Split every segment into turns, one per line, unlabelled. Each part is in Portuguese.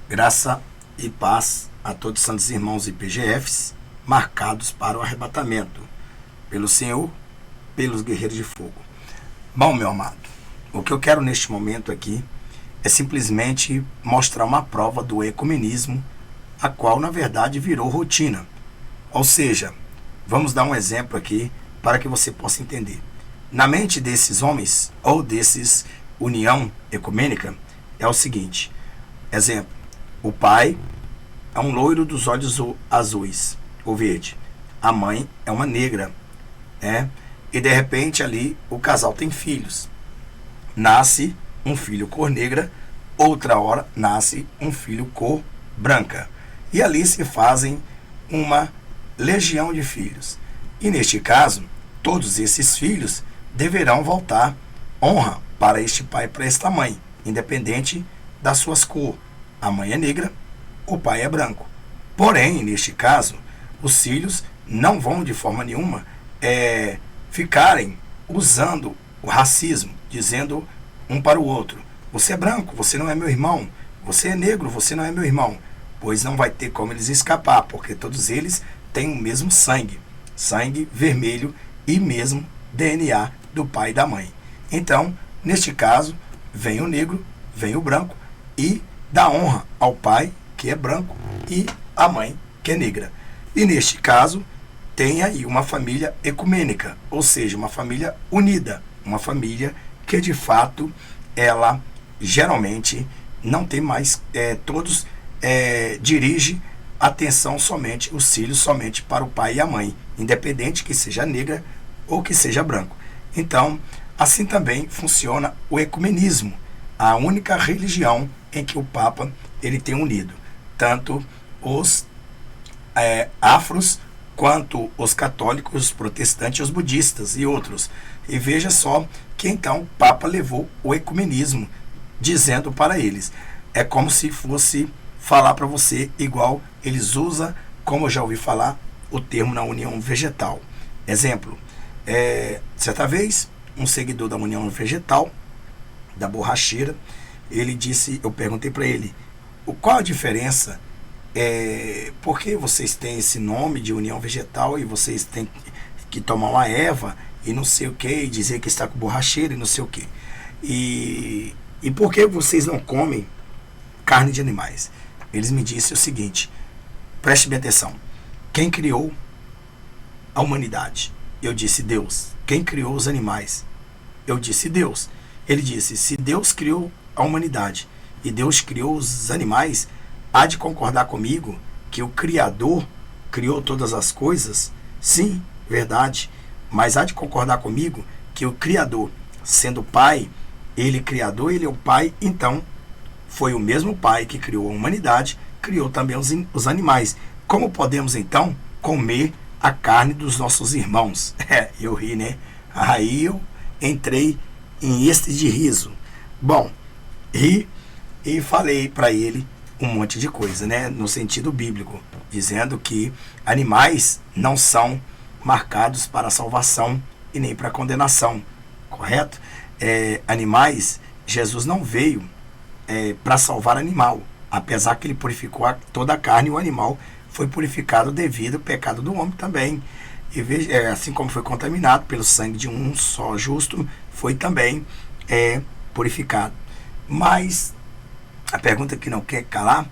Graça e paz a todos os santos irmãos e PGFs marcados para o arrebatamento pelo Senhor, pelos guerreiros de fogo. Bom, meu amado, o que eu quero neste momento aqui é simplesmente mostrar uma prova do ecumenismo, a qual na verdade virou rotina. Ou seja, vamos dar um exemplo aqui para que você possa entender. Na mente desses homens, ou desses união ecumênica, é o seguinte. Exemplo, o pai é um loiro dos olhos azuis, ou verde. A mãe é uma negra, né? E de repente ali o casal tem filhos. Nasce um filho cor negra, outra hora nasce um filho cor branca. E ali se fazem uma legião de filhos. E neste caso, todos esses filhos deverão voltar honra para este pai e para esta mãe, independente das suas cores. A mãe é negra, o pai é branco. Porém, neste caso, os filhos não vão de forma nenhuma ficarem usando o racismo, dizendo um para o outro: você é branco, você não é meu irmão; você é negro, você não é meu irmão. Pois não vai ter como eles escapar, porque todos eles têm o mesmo sangue, sangue vermelho e mesmo DNA do pai e da mãe. Então, neste caso, vem o negro, vem o branco e dá honra ao pai, que é branco, e à mãe, que é negra. E neste caso, tem aí uma família ecumênica, ou seja, uma família unida, uma família que de fato, ela geralmente não tem mais, todos dirige atenção somente, os filhos somente para o pai e a mãe, independente que seja negra ou que seja branco. Então, assim também funciona o ecumenismo, a única religião em que o Papa ele tem unido tanto os afros quanto os católicos, os protestantes, os budistas e outros. E veja só que então o Papa levou o ecumenismo, dizendo para eles, é como se fosse falar para você igual eles usam, como eu já ouvi falar, o termo na União Vegetal. Exemplo, certa vez, um seguidor da União Vegetal, da borracheira, ele disse, eu perguntei para ele, qual a diferença, por que vocês têm esse nome de União Vegetal e vocês têm que tomar uma erva e não sei o que, e dizer que está com borracheira e não sei o que. E por que vocês não comem carne de animais? Eles me disseram o seguinte, preste bem atenção, quem criou a humanidade? Eu disse, Deus. Quem criou os animais? Eu disse, Deus. Ele disse, se Deus criou a humanidade e Deus criou os animais, há de concordar comigo que o Criador criou todas as coisas? Sim, verdade. Mas há de concordar comigo que o Criador, sendo Pai, ele Criador, ele é o Pai, então foi o mesmo Pai que criou a humanidade, criou também os animais. Como podemos então comer a carne dos nossos irmãos? Eu ri, né? Aí eu entrei em êxtase de riso. Bom, ri e falei para ele um monte de coisa, né? No sentido bíblico, dizendo que animais não são marcados para a salvação e nem para a condenação, correto? Animais, Jesus não veio para salvar animal, apesar que ele purificou toda a carne, o animal foi purificado devido ao pecado do homem também. E veja, assim como foi contaminado pelo sangue de um só justo, foi também purificado. Mas a pergunta que não quer calar,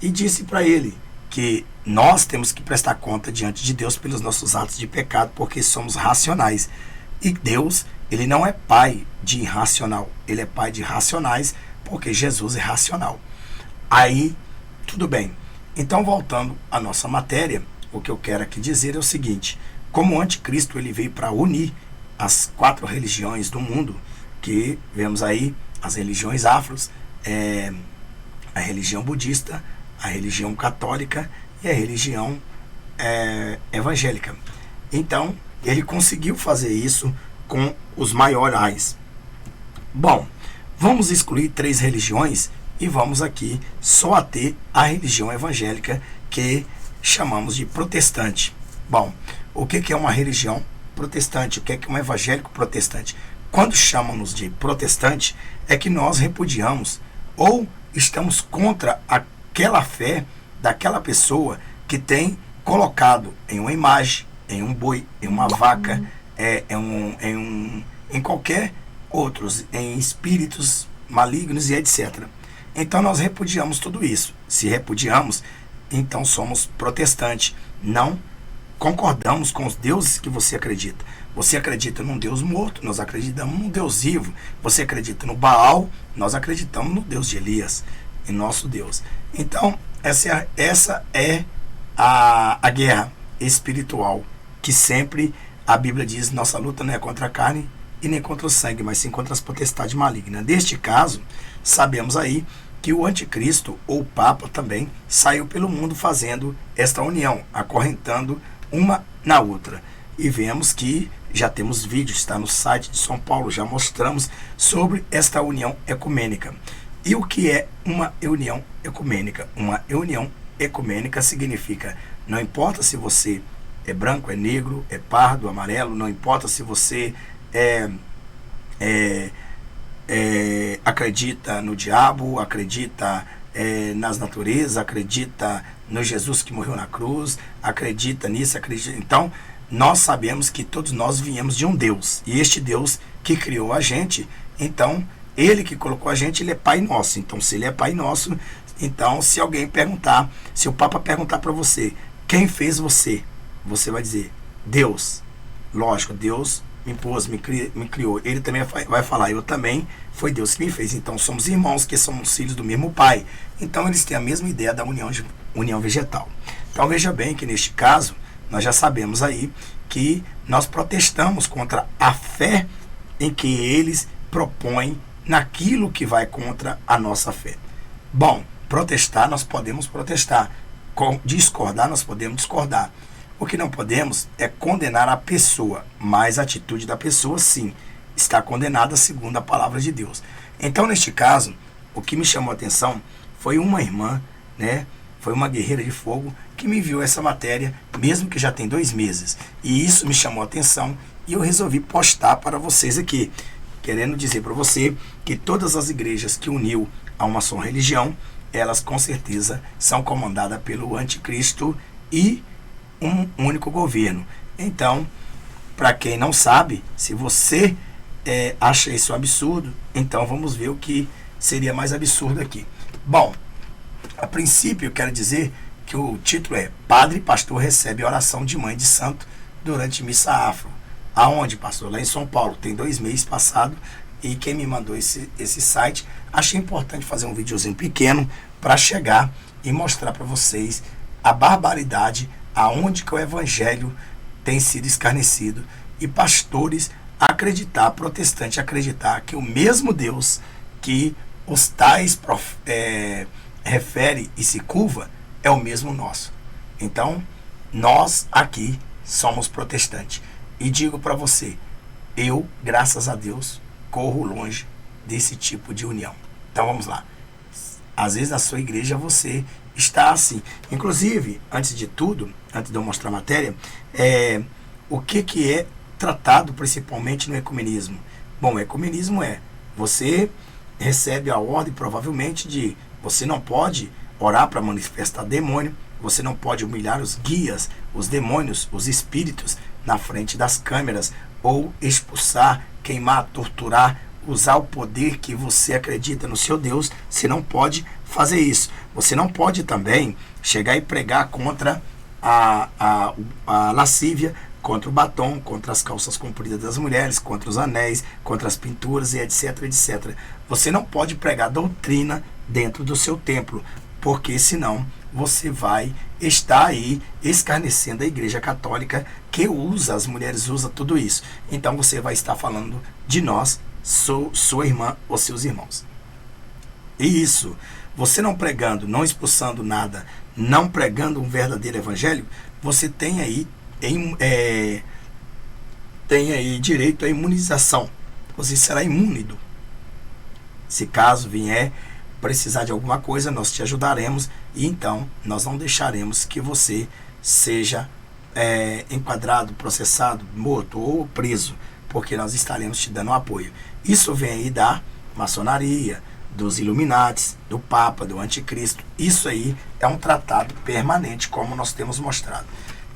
e disse para ele que nós temos que prestar conta diante de Deus pelos nossos atos de pecado, porque somos racionais. E Deus, ele não é pai de irracional, ele é pai de racionais, porque Jesus é racional. Aí, tudo bem. Então, voltando à nossa matéria, o que eu quero aqui dizer é o seguinte, como o anticristo ele veio para unir as 4 religiões do mundo, que vemos aí as religiões afros, a religião budista, a religião católica e a religião evangélica. Então, ele conseguiu fazer isso com os maiorais. Bom, vamos excluir 3 religiões e vamos aqui só a ter a religião evangélica, que chamamos de protestante. Bom, o que é uma religião protestante? O que é um evangélico protestante? Quando chamamos de protestante, é que nós repudiamos ou estamos contra aquela fé daquela pessoa que tem colocado em uma imagem, em um boi, em uma vaca, em qualquer outros, em espíritos malignos e etc. Então nós repudiamos tudo isso. Se repudiamos, então somos protestantes. Não concordamos com os deuses que você acredita. Você acredita num Deus morto, nós acreditamos num Deus vivo. Você acredita no Baal, nós acreditamos no Deus de Elias, em nosso Deus. Então, essa é a guerra espiritual, que sempre a Bíblia diz, nossa luta não é contra a carne e nem contra o sangue, mas sim contra as potestades malignas. Neste caso, sabemos aí que o anticristo, ou o Papa também, saiu pelo mundo fazendo esta união, acorrentando uma na outra. E vemos que já temos vídeos, está no site de São Paulo, já mostramos sobre esta união ecumênica. E o que é uma união ecumênica? Uma união ecumênica significa, não importa se você é branco, é negro, é pardo, amarelo, não importa se você acredita no diabo, acredita nas naturezas, acredita no Jesus que morreu na cruz, acredita nisso, acredita. Então, nós sabemos que todos nós viemos de um Deus, e este Deus que criou a gente, então, ele que colocou a gente, ele é Pai Nosso. Então, se ele é Pai Nosso, então, se alguém perguntar, se o Papa perguntar para você, quem fez você? Você vai dizer, Deus. Lógico, Deus me impôs, me criou. Ele também vai falar, eu também, foi Deus que me fez. Então, somos irmãos, que somos filhos do mesmo Pai. Então, eles têm a mesma ideia da união vegetal. Então, veja bem que neste caso, nós já sabemos aí que nós protestamos contra a fé em que eles propõem naquilo que vai contra a nossa fé. Bom, protestar nós podemos protestar, discordar nós podemos discordar. O que não podemos é condenar a pessoa, mas a atitude da pessoa sim está condenada segundo a palavra de Deus. Então, neste caso, o que me chamou a atenção foi uma irmã, né? Foi uma guerreira de fogo que me enviou essa matéria, mesmo que já tem 2 meses. E isso me chamou a atenção e eu resolvi postar para vocês aqui, querendo dizer para você que todas as igrejas que uniu a uma só religião, elas com certeza são comandadas pelo anticristo e um único governo. Então, para quem não sabe, se você acha isso um absurdo, então vamos ver o que seria mais absurdo aqui. Bom, a princípio eu quero dizer que o título é Padre e Pastor recebe oração de mãe de santo durante missa afro. Aonde, pastor? Lá em São Paulo, tem 2 meses passado, e quem me mandou esse site, achei importante fazer um videozinho pequeno para chegar e mostrar para vocês a barbaridade aonde que o evangelho tem sido escarnecido e pastores acreditar, protestante acreditar que o mesmo Deus que os tais refere e se curva é o mesmo nosso. Então, nós aqui somos protestantes. E digo para você, eu, graças a Deus, corro longe desse tipo de união. Então vamos lá. Às vezes na sua igreja você está assim. Inclusive, antes de tudo, antes de eu mostrar a matéria, o que é tratado principalmente no ecumenismo? Bom, o ecumenismo você recebe a ordem provavelmente de você não pode orar para manifestar demônio, você não pode humilhar os guias, os demônios, os espíritos na frente das câmeras, ou expulsar, queimar, torturar, usar o poder que você acredita no seu Deus. Você não pode fazer isso. Você não pode também chegar e pregar contra a lascívia, contra o batom, contra as calças compridas das mulheres, contra os anéis, contra as pinturas e etc, etc. Você não pode pregar doutrina dentro do seu templo, porque senão você vai estar aí escarnecendo a Igreja Católica, que usa, as mulheres usam tudo isso. Então você vai estar falando de nós, sua irmã ou seus irmãos. E isso, você não pregando, não expulsando nada, não pregando um verdadeiro evangelho, você tem aí direito à imunização. Você será imúnido. Se caso vier precisar de alguma coisa, nós te ajudaremos, e então nós não deixaremos que você seja enquadrado, processado, morto ou preso, porque nós estaremos te dando apoio. Isso vem aí da maçonaria, dos Illuminates, do Papa, do Anticristo. Isso aí é um tratado permanente, como nós temos mostrado.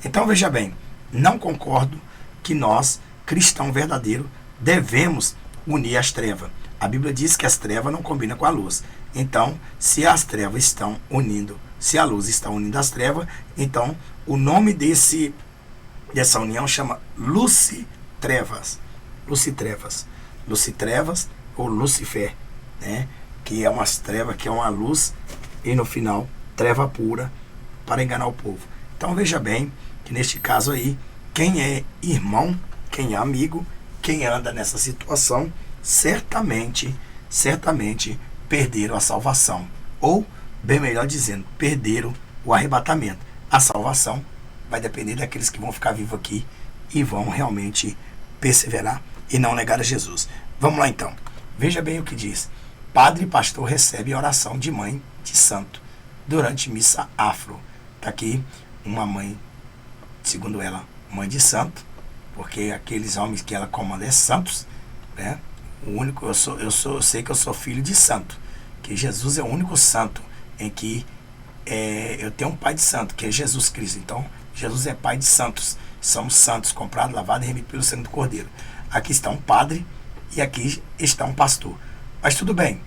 Então, veja bem, não concordo que nós, cristão verdadeiro, devemos unir as trevas. A Bíblia diz que as trevas não combinam com a luz. Então, se as trevas estão unindo, se a luz está unindo as trevas, então o nome dessa união chama Lucitrevas. Lucitrevas. Lucitrevas ou Lucifer, né? Que é umas trevas, que é uma luz, e no final, treva pura para enganar o povo. Então veja bem que neste caso aí, quem é irmão, quem é amigo, quem anda nessa situação, certamente perderam a salvação. Ou, bem melhor dizendo, perderam o arrebatamento. A salvação vai depender daqueles que vão ficar vivos aqui e vão realmente perseverar e não negar a Jesus. Vamos lá então. Veja bem o que diz. Padre e pastor recebem oração de mãe de santo durante missa afro. Está aqui uma mãe, segundo ela, mãe de santo, porque aqueles homens que ela comanda é santos, né? O único, eu sei que eu sou filho de santo, que Jesus é o único santo em que eu tenho um pai de santo, que é Jesus Cristo. Então, Jesus é pai de santos. Somos santos, comprados, lavados e remidos pelo sangue do Cordeiro. Aqui está um padre e aqui está um pastor. Mas tudo bem,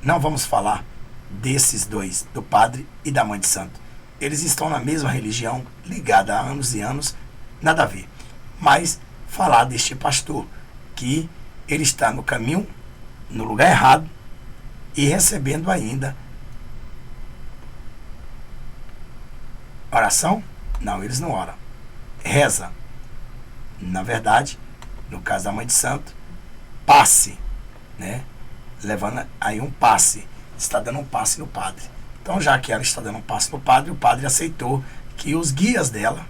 não vamos falar desses dois, do padre e da mãe de santo. Eles estão na mesma religião, ligada há anos e anos, nada a ver. Mas falar deste pastor, que ele está no caminho, no lugar errado, e recebendo ainda oração? Não, eles não oram. Reza. Na verdade, no caso da mãe de santo, passe, né? Levando aí um passe, está dando um passe no padre. Então, já que ela está dando um passe no padre, o padre aceitou que os guias dela,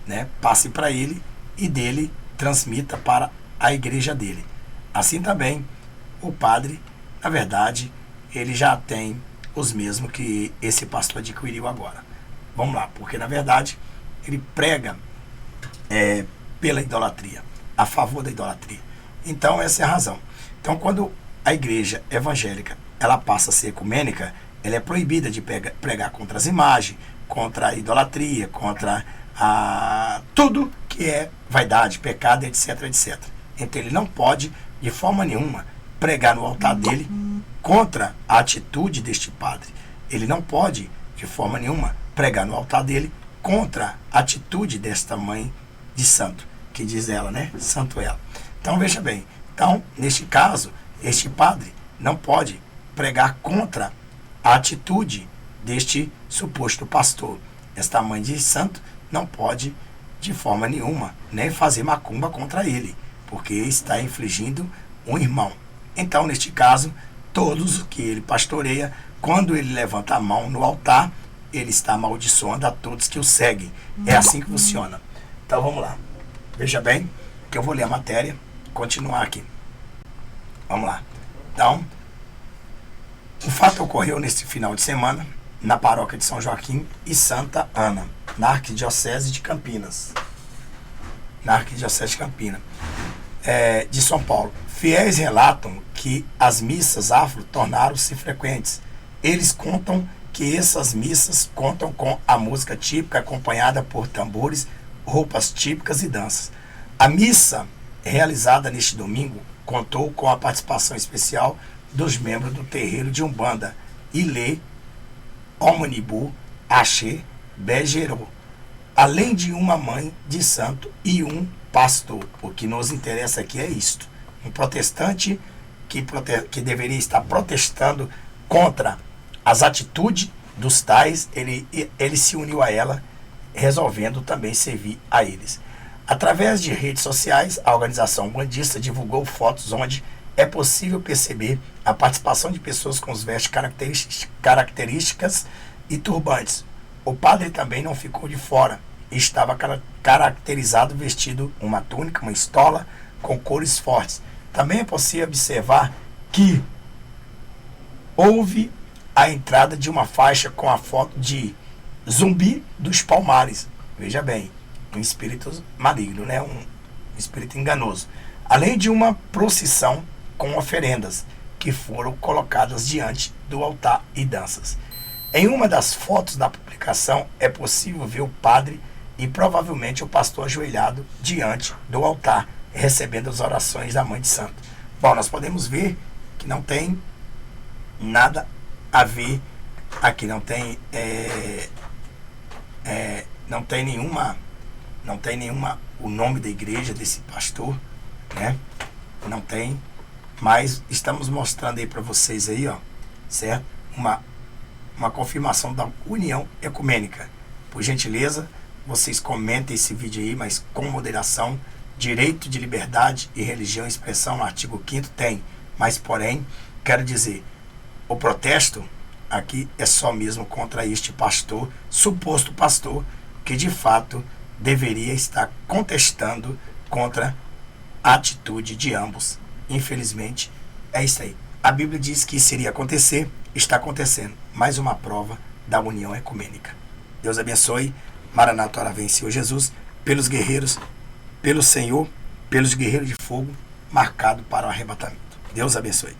né, passem para ele e dele transmita para a igreja dele. Assim também, o padre, na verdade, ele já tem os mesmos que esse pastor adquiriu agora. Vamos lá, porque na verdade, ele prega pela idolatria, a favor da idolatria. Então, essa é a razão. Então, quando a igreja evangélica ela passa a ser ecumênica, ela é proibida de pregar contra as imagens, contra a idolatria, contra tudo que é vaidade, pecado, etc, etc. Então ele não pode, de forma nenhuma, pregar no altar dele contra a atitude deste padre. Ele não pode, de forma nenhuma, pregar no altar dele contra a atitude desta mãe de santo, que diz ela, né? Santo ela. Então veja bem, então, neste caso, este padre não pode pregar contra a atitude deste suposto pastor. Esta mãe de santo não pode, de forma nenhuma, nem fazer macumba contra ele, porque está infligindo um irmão. Então, neste caso, todos que ele pastoreia, quando ele levanta a mão no altar, ele está amaldiçoando a todos que o seguem. É assim que funciona. Então, vamos lá. Veja bem que eu vou ler a matéria, continuar aqui. Vamos lá. Então, o fato ocorreu neste final de semana na paróquia de São Joaquim e Santa Ana, na Arquidiocese de Campinas. Na Arquidiocese de Campinas, de São Paulo. Fiéis relatam que as missas afro tornaram-se frequentes. Eles contam que essas missas contam com a música típica acompanhada por tambores, roupas típicas e danças. A missa realizada neste domingo contou com a participação especial dos membros do terreiro de Umbanda, Ilê, Omnibu, Axé, Bejerô, além de uma mãe de santo e um pastor. O que nos interessa aqui é isto. Um protestante que deveria estar protestando contra as atitudes dos tais, ele se uniu a ela, resolvendo também servir a eles. Através de redes sociais, a organização umbandista divulgou fotos onde é possível perceber a participação de pessoas com os vestes características e turbantes. O padre também não ficou de fora. Estava caracterizado vestido uma túnica, uma estola com cores fortes. Também é possível observar que houve a entrada de uma faixa com a foto de Zumbi dos Palmares. Veja bem, um espírito maligno, né? Um espírito enganoso. Além de uma procissão com oferendas, que foram colocadas diante do altar e danças. Em uma das fotos da publicação é possível ver o padre e provavelmente o pastor ajoelhado diante do altar, recebendo as orações da Mãe de Santo. Bom, nós podemos ver que não tem nada a ver aqui, não tem nenhuma o nome da igreja desse pastor, né? Não tem, mas estamos mostrando aí para vocês aí, ó, certo? Uma confirmação da união ecumênica. Por gentileza, vocês comentem esse vídeo aí, mas com moderação. Direito de liberdade e religião e expressão no artigo 5º tem, mas porém, quero dizer, o protesto aqui é só mesmo contra este pastor, suposto pastor, que de fato deveria estar contestando contra a atitude de ambos. Infelizmente, é isso aí. A Bíblia diz que isso iria acontecer, está acontecendo. Mais uma prova da união ecumênica. Deus abençoe. Maranata, ora vem, Senhor Jesus, pelos guerreiros, pelo Senhor, pelos guerreiros de fogo, marcado para o arrebatamento. Deus abençoe.